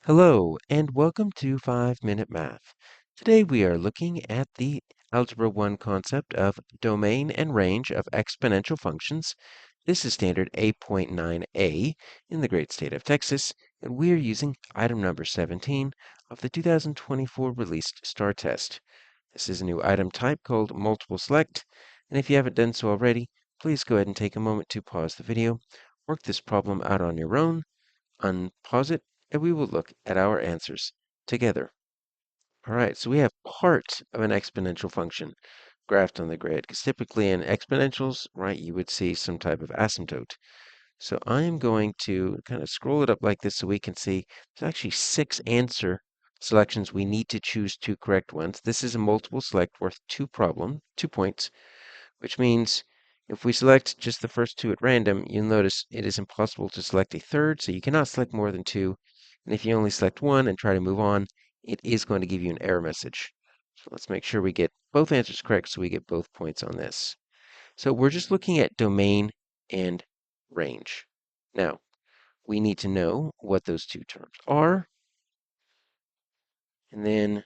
Hello, and welcome to 5-Minute Math. Today we are looking at the Algebra 1 concept of domain and range of exponential functions. This is standard A.9A in the great state of Texas, and we are using item number 17 of the 2024 released STAAR test. This is a new item type called multiple select, and if you haven't done so already, please go ahead and take a moment to pause the video, work this problem out on your own, unpause it, and we will look at our answers together. All right, so we have part of an exponential function graphed on the grid, because typically in exponentials, right, you would see some type of asymptote. So I am going to kind of scroll it up like this so we can see there's actually 6 answer selections. We need to choose 2 correct ones. This is a multiple select worth 2 points, which means if we select just the first 2 at random, you'll notice it is impossible to select a third, so you cannot select more than 2. And if you only select 1 and try to move on, it is going to give you an error message. So let's make sure we get both answers correct so we get both points on this. So we're just looking at domain and range. Now, we need to know what those 2 terms are, and then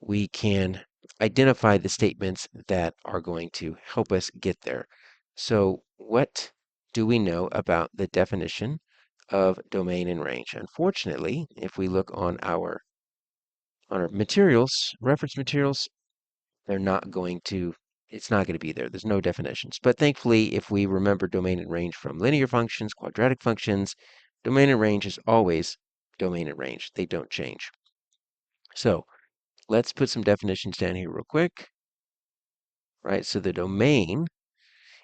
we can identify the statements that are going to help us get there. So what do we know about the definition of domain and range? Unfortunately, if we look on our materials, reference materials, they're not going to, it's not going to be there. There's no definitions. But thankfully, if we remember domain and range from linear functions, quadratic functions, domain and range is always domain and range. They don't change. So let's put some definitions down here real quick. Right, so the domain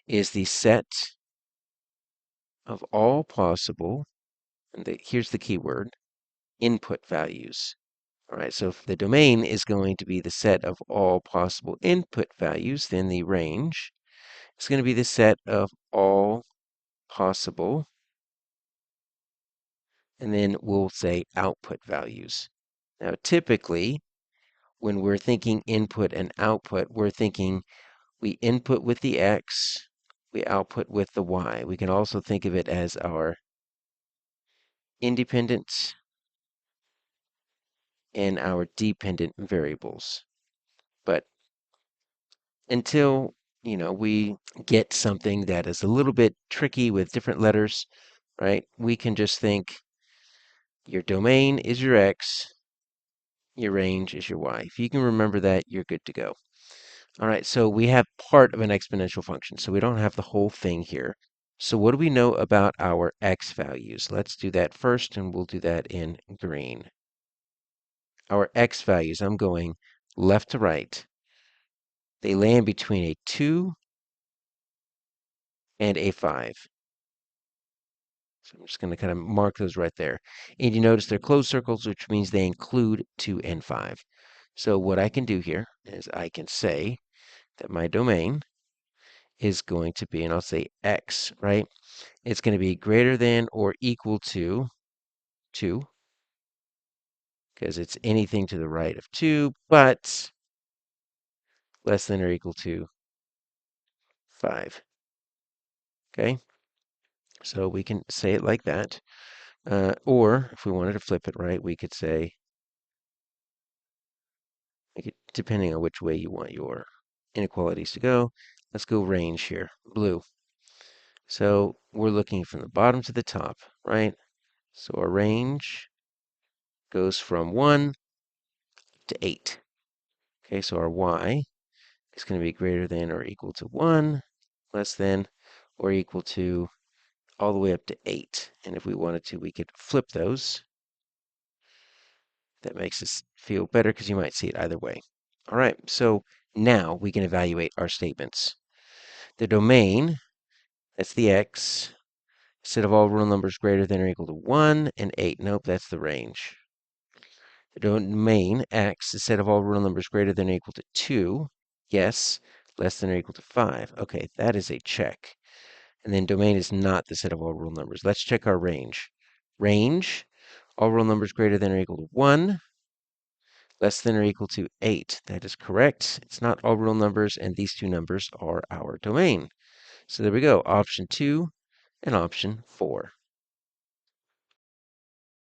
is the set of all possible, and here's the key word, input values. All right, so if the domain is going to be the set of all possible input values, then the range is going to be the set of all possible, and then we'll say output values. Now, typically, when we're thinking input and output, we're thinking we input with the x, we output with the y. We can also think of it as our independent and our dependent variables. But until, we get something that is a little bit tricky with different letters, right? We can just think your domain is your x, your range is your y. If you can remember that, you're good to go. All right, so we have part of an exponential function, so we don't have the whole thing here. So what do we know about our x values? Let's do that first, and we'll do that in green. Our x values, I'm going left to right. They land between a 2 and a 5. So I'm just going to kind of mark those right there. And you notice they're closed circles, which means they include 2 and 5. So what I can do here is I can say that my domain is going to be, and I'll say x, right? It's going to be greater than or equal to 2, because it's anything to the right of 2, but less than or equal to 5. Okay? So we can say it like that. Or if we wanted to flip it, right, we could say, depending on which way you want your inequalities to go, let's go range here, blue. So we're looking from the bottom to the top, right? So our range goes from 1 to 8. Okay, so our y is going to be greater than or equal to 1, less than or equal to all the way up to 8. And if we wanted to, we could flip those. That makes us feel better because you might see it either way. All right, so now we can evaluate our statements. The domain, that's the x, set of all real numbers greater than or equal to 1 and 8. Nope, that's the range. The domain x, the set of all real numbers greater than or equal to 2. Yes, less than or equal to 5. Okay, that is a check. And then domain is not the set of all real numbers. Let's check our range. Range, all real numbers greater than or equal to 1, less than or equal to 8. That is correct. It's not all real numbers, and these 2 numbers are our domain. So there we go, option 2 and option 4.